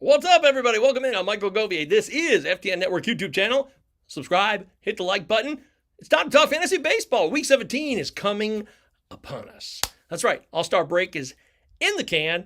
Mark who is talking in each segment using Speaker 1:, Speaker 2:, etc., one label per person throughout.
Speaker 1: What's up, everybody? Welcome in. I'm Michael Govier. This is FTN Network YouTube channel. Subscribe, hit the like button. It's time to talk fantasy baseball. Week 17 is coming upon us. That's right. All-Star break is in the can.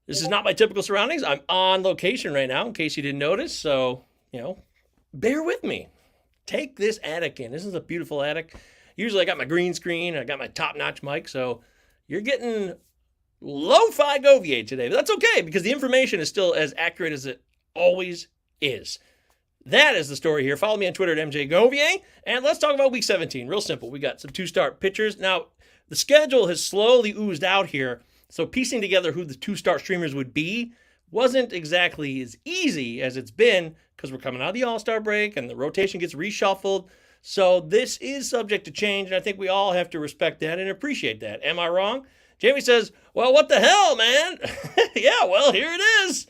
Speaker 1: This is not my typical surroundings. I'm on location right now, in case you didn't notice. So, bear with me. Take this attic in. This is a beautiful attic. Usually I got my green screen. I got my top-notch mic. So you're getting lo-fi Govier today. But that's okay, because the information is still as accurate as it always is. That is the story here. Follow me on Twitter at MJGovier. And let's talk about Week 17. Real simple. We got some two-start pitchers. Now, the schedule has slowly oozed out here. So piecing together who the two-start streamers would be wasn't exactly as easy as it's been, because we're coming out of the All-Star break and the rotation gets reshuffled. So this is subject to change, and I think we all have to respect that and appreciate that. Am I wrong? Jamie says, well, what the hell, man? Yeah, well, here it is.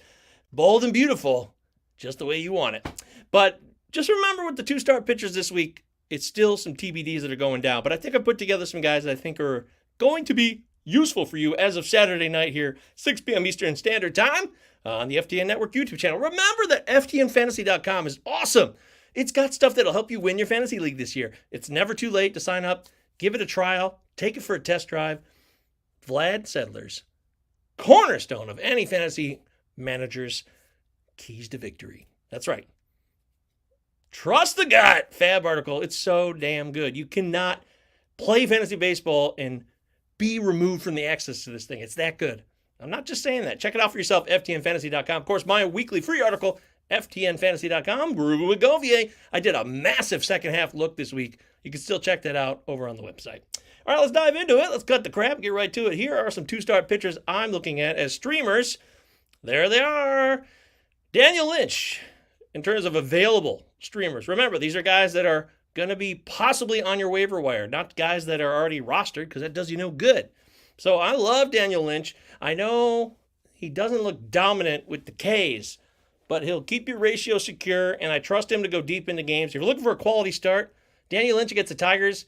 Speaker 1: Bold and beautiful, just the way you want it. But just remember with the two-start pitchers this week, it's still some TBDs that are going down. But I think I put together some guys that I think are going to be useful for you as of Saturday night here, 6 p.m. Eastern Standard Time on the FTN Network YouTube channel. Remember that FTNFantasy.com is awesome. It's got stuff that'll help you win your fantasy league this year. It's never too late to sign up. Give it a trial. Take it for a test drive. Vlad Sedler's cornerstone of any fantasy manager's keys to victory. That's right. Trust the gut. Fab article. It's so damn good. You cannot play fantasy baseball and be removed from the access to this thing. It's that good. I'm not just saying that. Check it out for yourself, FTNFantasy.com. Of course, my weekly free article, FTNFantasy.com, Groovin With Govier. I did a massive second half look this week. You can still check that out over on the website. All right, let's dive into it. Let's cut the crap, get right to it. Here are some two-start pitchers I'm looking at as streamers. There they are. Daniel Lynch, in terms of available streamers. Remember, these are guys that are going to be possibly on your waiver wire, not guys that are already rostered, because that does you no good. So I love Daniel Lynch. I know he doesn't look dominant with the Ks, but he'll keep your ratio secure, and I trust him to go deep into games. If you're looking for a quality start, Daniel Lynch against the Tigers,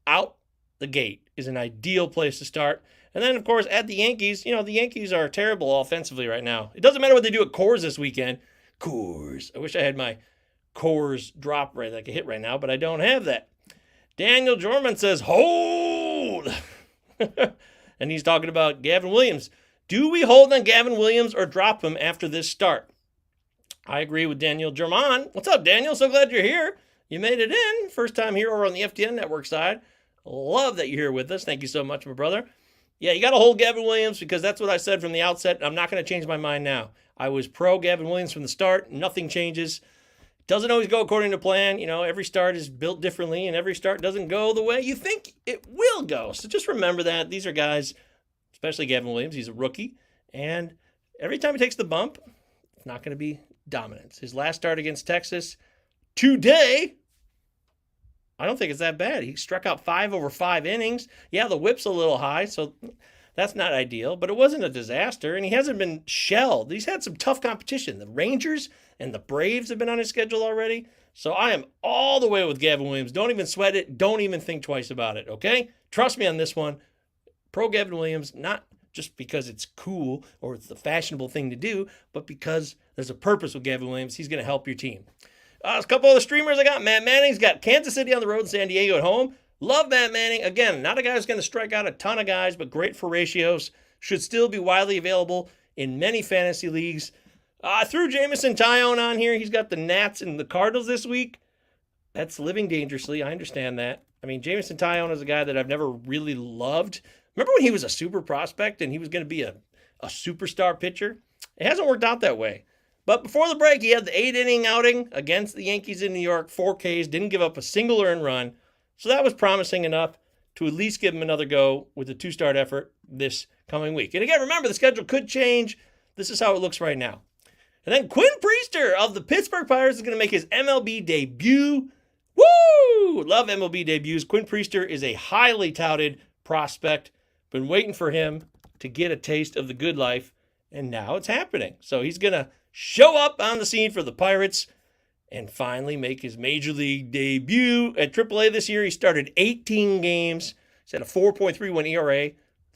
Speaker 1: out the gate is an ideal place to start. And then, of course, at the Yankees, the Yankees are terrible offensively right now. It doesn't matter what they do at Coors this weekend. Coors. I wish I had my Coors drop rate that I could hit right now, but I don't have that. Daniel Jorman says, hold! And he's talking about Gavin Williams. Do we hold on Gavin Williams or drop him after this start? I agree with Daniel German. What's up, Daniel? So glad you're here. You made it in. First time here over on the FTN Network side. Love that you're here with us. Thank you so much, my brother. Yeah, you got to hold Gavin Williams, because that's what I said from the outset. I'm not going to change my mind now. I was pro Gavin Williams from the start. Nothing changes. Doesn't always go according to plan. Every start is built differently, and every start doesn't go the way you think it will go. So just remember that. These are guys, especially Gavin Williams, he's a rookie, and every time he takes the bump, it's not going to be dominance. His last start against Texas today, I don't think it's that bad. He struck out 5 over 5 innings. Yeah, the whip's a little high, so that's not ideal, but it wasn't a disaster, and he hasn't been shelled. He's had some tough competition. The Rangers and the Braves have been on his schedule already, so I am all the way with Gavin Williams. Don't even sweat it. Don't even think twice about it, okay? Trust me on this one. Pro Gavin Williams, not just because it's cool or it's the fashionable thing to do, but because there's a purpose with Gavin Williams. He's going to help your team. A couple of the streamers I got. Matt Manning's got Kansas City on the road and San Diego at home. Love Matt Manning. Again, not a guy who's going to strike out a ton of guys, but great for ratios. Should still be widely available in many fantasy leagues. I threw Jameson Taillon on here. He's got the Nats and the Cardinals this week. That's living dangerously. I understand that. I mean, Jameson Taillon is a guy that I've never really loved. Remember when he was a super prospect and he was going to be a superstar pitcher? It hasn't worked out that way. But before the break, he had the 8-inning outing against the Yankees in New York, 4 Ks, didn't give up a single earned run. So that was promising enough to at least give him another go with a 2-start effort this coming week. And again, remember, the schedule could change. This is how it looks right now. And then Quinn Priester of the Pittsburgh Pirates is going to make his MLB debut. Woo! Love MLB debuts. Quinn Priester is a highly touted prospect. Been waiting for him to get a taste of the good life, and now it's happening. So he's going to show up on the scene for the Pirates and finally make his major league debut at AAA this year. He started 18 games. He's had a 4.31 ERA,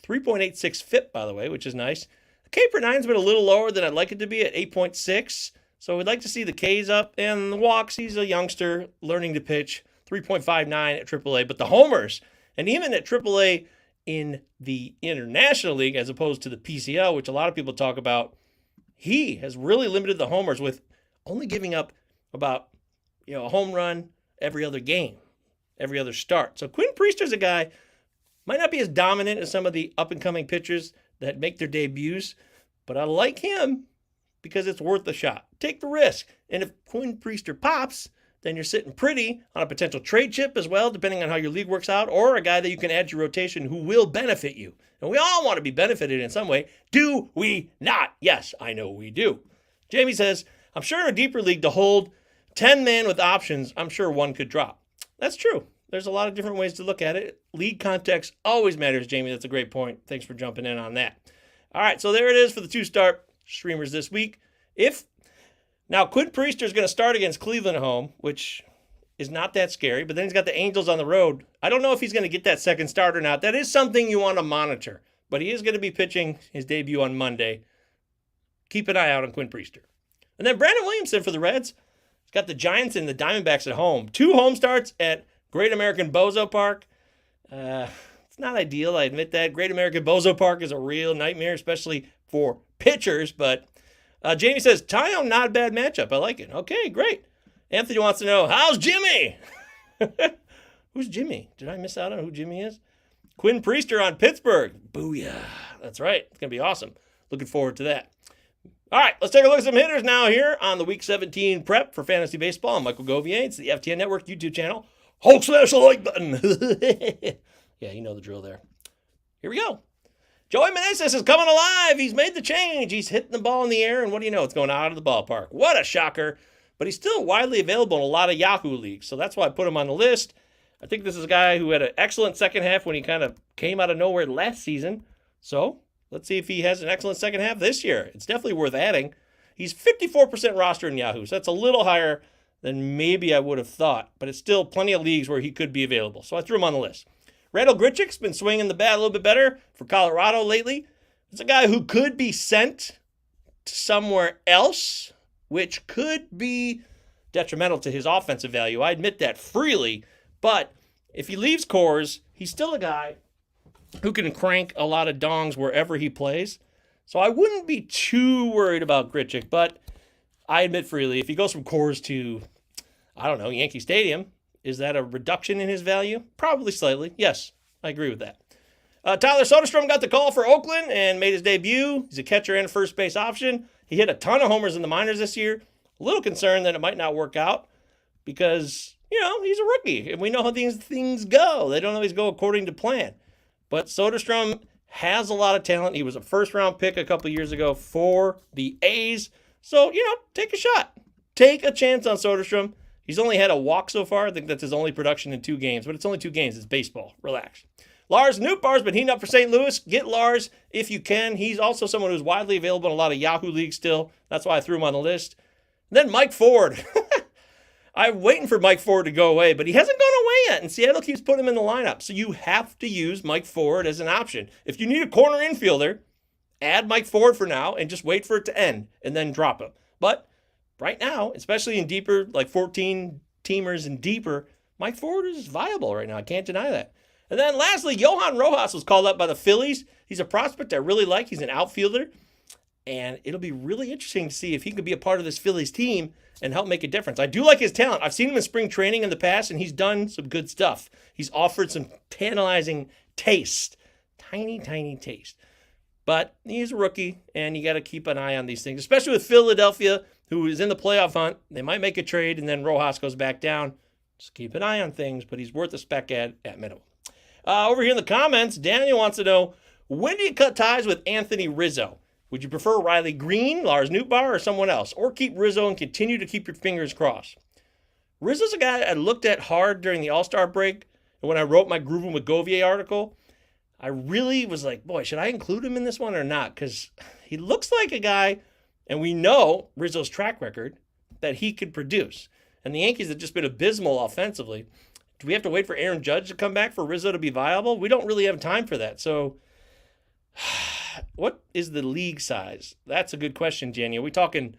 Speaker 1: 3.86 FIP, by the way, which is nice. K per 9's been a little lower than I'd like it to be at 8.6. So we'd like to see the Ks up. And the walks, he's a youngster learning to pitch, 3.59 at AAA. But the homers, and even at AAA in the International League as opposed to the PCL, which a lot of people talk about, he has really limited the homers with only giving up about a home run every other game, every other start. So Quinn Priester's a guy, might not be as dominant as some of the up-and-coming pitchers that make their debuts, but I like him because it's worth the shot. Take the risk. And if Quinn Priester pops, then you're sitting pretty on a potential trade chip as well, depending on how your league works out, or a guy that you can add to your rotation who will benefit you. And we all want to be benefited in some way. Do we not? Yes, I know we do. Jamie says, I'm sure in a deeper league to hold 10 men with options, I'm sure one could drop. That's true. There's a lot of different ways to look at it. League context always matters, Jamie. That's a great point. Thanks for jumping in on that. All right, so there it is for the 2-start streamers this week. Now, Quinn Priester is going to start against Cleveland at home, which is not that scary, but then he's got the Angels on the road. I don't know if he's going to get that second start or not. That is something you want to monitor, but he is going to be pitching his debut on Monday. Keep an eye out on Quinn Priester. And then Brandon Williamson for the Reds. He's got the Giants and the Diamondbacks at home. 2 home starts at Great American Bozo Park. It's not ideal, I admit that. Great American Bozo Park is a real nightmare, especially for pitchers, but Jamie says, Taillon, not a bad matchup. I like it. Okay, great. Anthony wants to know, how's Jimmy? Who's Jimmy? Did I miss out on who Jimmy is? Quinn Priester on Pittsburgh. Booyah. That's right. It's going to be awesome. Looking forward to that. All right, let's take a look at some hitters now here on the Week 17 prep for Fantasy Baseball. I'm Michael Govier. It's the FTN Network YouTube channel. Hulk smash the like button. Yeah, you know the drill there. Here we go. Joey Meneses is coming alive. He's made the change. He's hitting the ball in the air, and what do you know? It's going out of the ballpark. What a shocker. But he's still widely available in a lot of Yahoo leagues, so that's why I put him on the list. I think this is a guy who had an excellent second half when he kind of came out of nowhere last season. So let's see if he has an excellent second half this year. It's definitely worth adding. He's 54% roster in Yahoo, so that's a little higher than maybe I would have thought, but it's still plenty of leagues where he could be available, so I threw him on the list. Randall Grichuk's been swinging the bat a little bit better for Colorado lately. It's a guy who could be sent to somewhere else, which could be detrimental to his offensive value. I admit that freely, but if he leaves Coors, he's still a guy who can crank a lot of dongs wherever he plays. So I wouldn't be too worried about Grichuk, but I admit freely, if he goes from Coors to, Yankee Stadium, is that a reduction in his value? Probably slightly. Yes, I agree with that. Tyler Soderstrom got the call for Oakland and made his debut. He's a catcher and a first base option. He hit a ton of homers in the minors this year. A little concerned that it might not work out because, he's a rookie. And we know how these things go. They don't always go according to plan. But Soderstrom has a lot of talent. He was a first-round pick a couple years ago for the A's. So, take a shot. Take a chance on Soderstrom. He's only had a walk so far. I think that's his only production in 2 games, but it's only 2 games. It's baseball. Relax. Lars Nootbaar's been heating up for St. Louis. Get Lars if you can. He's also someone who's widely available in a lot of Yahoo leagues still. That's why I threw him on the list. And then Mike Ford. I'm waiting for Mike Ford to go away, but he hasn't gone away yet, and Seattle keeps putting him in the lineup. So you have to use Mike Ford as an option. If you need a corner infielder, add Mike Ford for now and just wait for it to end and then drop him. But right now, especially in deeper, like 14 teamers and deeper, Mike Ford is viable right now. I can't deny that. And then lastly, Johan Rojas was called up by the Phillies. He's a prospect I really like. He's an outfielder. And it'll be really interesting to see if he could be a part of this Phillies team and help make a difference. I do like his talent. I've seen him in spring training in the past, and he's done some good stuff. He's offered some tantalizing taste. Tiny, tiny taste. But he's a rookie, and you got to keep an eye on these things, especially with Philadelphia, who is in the playoff hunt. They might make a trade, and then Rojas goes back down. Just keep an eye on things, but he's worth a spec at minimum. Over here in the comments, Daniel wants to know, when do you cut ties with Anthony Rizzo? Would you prefer Riley Green, Lars Nootbaar, or someone else? Or keep Rizzo and continue to keep your fingers crossed? Rizzo's a guy I looked at hard during the All-Star break. And when I wrote my Groovin With Govier article, I really was like, boy, should I include him in this one or not? Because he looks like a guy, and we know Rizzo's track record, that he could produce. And the Yankees have just been abysmal offensively. Do we have to wait for Aaron Judge to come back for Rizzo to be viable? We don't really have time for that. So what is the league size? That's a good question, Jenny. Are we talking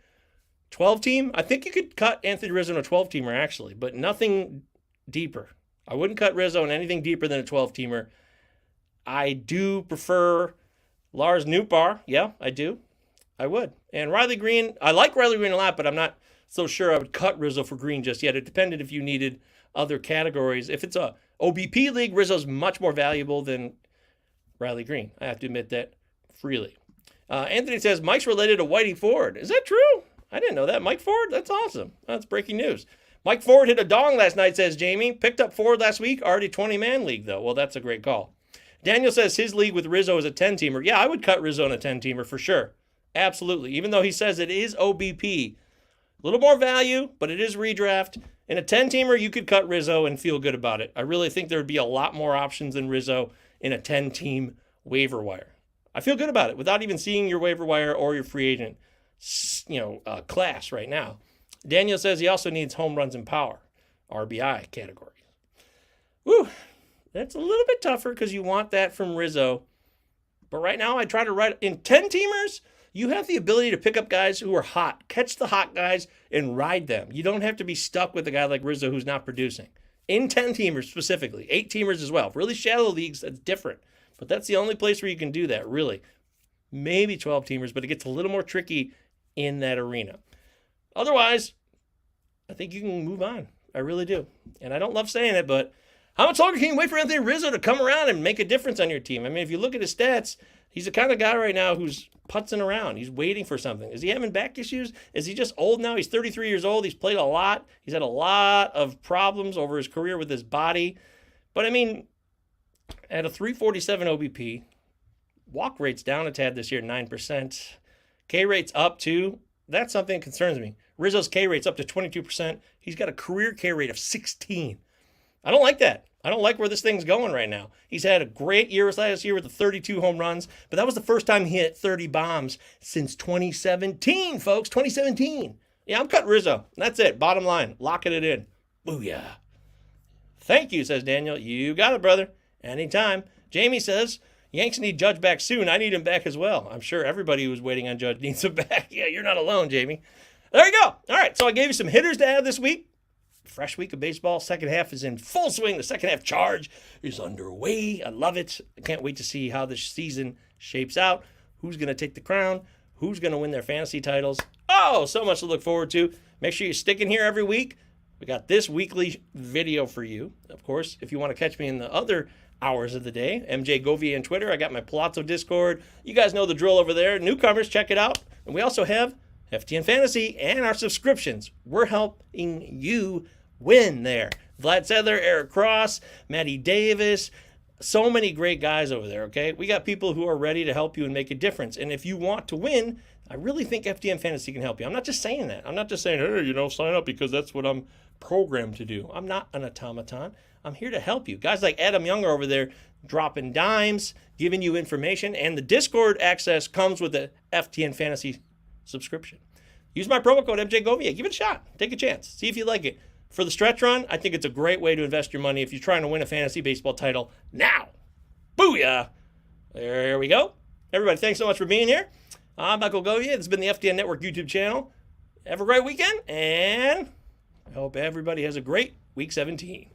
Speaker 1: 12 team? I think you could cut Anthony Rizzo in a 12 teamer actually, but nothing deeper. I wouldn't cut Rizzo in anything deeper than a 12 teamer. I do prefer Lars Nootbaar. Yeah, I do. I would. And Riley Green, I like Riley Green a lot, but I'm not so sure I would cut Rizzo for Green just yet. It depended if you needed other categories. If it's a OBP league, Rizzo's much more valuable than Riley Green. I have to admit that freely. Anthony says, Mike's related to Whitey Ford. Is that true? I didn't know that. Mike Ford? That's awesome. That's breaking news. Mike Ford hit a dong last night, says Jamie. Picked up Ford last week. Already 20-man league, though. Well, that's a great call. Daniel says his league with Rizzo is a 10-teamer. Yeah, I would cut Rizzo in a 10-teamer for sure. Absolutely. Even though he says it is OBP. A little more value, but it is redraft. In a 10-teamer, you could cut Rizzo and feel good about it. I really think there would be a lot more options than Rizzo in a 10-team waiver wire. I feel good about it without even seeing your waiver wire or your free agent, class right now. Daniel says he also needs home runs and power, RBI category. Woo, that's a little bit tougher because you want that from Rizzo. But right now, I try to write in 10-teamers. You have the ability to pick up guys who are hot, catch the hot guys, and ride them. You don't have to be stuck with a guy like Rizzo who's not producing. In 10-teamers specifically, 8-teamers as well. Really shallow leagues, that's different. But that's the only place where you can do that, really. Maybe 12-teamers, but it gets a little more tricky in that arena. Otherwise, I think you can move on. I really do. And I don't love saying it, but how much longer can you wait for Anthony Rizzo to come around and make a difference on your team? I mean, if you look at his stats, he's the kind of guy right now who's putzing around. He's waiting for something. Is he having back issues? Is he just old now? He's 33 years old. He's played a lot. He's had a lot of problems over his career with his body. But, I mean, at a 347 OBP, walk rate's down a tad this year, 9%. K rate's up too. That's something that concerns me. Rizzo's K rate's up to 22%. He's got a career K rate of 16. I don't like that. I don't like where this thing's going right now. He's had a great year last year with the 32 home runs, but that was the first time he hit 30 bombs since 2017, folks. 2017. Yeah, I'm cutting Rizzo. That's it. Bottom line. Locking it in. Booyah. Thank you, says Daniel. You got it, brother. Anytime. Jamie says, Yanks need Judge back soon. I need him back as well. I'm sure everybody who's waiting on Judge needs him back. Yeah, you're not alone, Jamie. There you go. All right, so I gave you some hitters to add this week. Fresh week of baseball. Second half is in full swing. The second half charge is underway. I love it. I can't wait to see how this season shapes out. Who's going to take the crown? Who's going to win their fantasy titles? Oh, so much to look forward to. Make sure you're sticking here every week. We got this weekly video for you. Of course, if you want to catch me in the other hours of the day, MJ Govier on Twitter. I got my Palazzo Discord. You guys know the drill over there. Newcomers, check it out. And we also have FTN Fantasy and our subscriptions. We're helping you win there. Vlad Sedler, Eric Cross, Matty Davis, so many great guys over there, okay? We got people who are ready to help you and make a difference. And if you want to win, I really think FTN Fantasy can help you. I'm not just saying that. I'm not just saying, hey, sign up because that's what I'm programmed to do. I'm not an automaton. I'm here to help you. Guys like Adam Younger over there dropping dimes, giving you information, and the Discord access comes with the FTN Fantasy subscription. Use my promo code MJ Govier. Give it a shot. Take a chance. See if you like it. For the stretch run, I think it's a great way to invest your money if you're trying to win a fantasy baseball title now. Booyah! There we go. Everybody, thanks so much for being here. I'm Michael Govier. This has been the FTN Network YouTube channel. Have a great weekend, and I hope everybody has a great Week 17.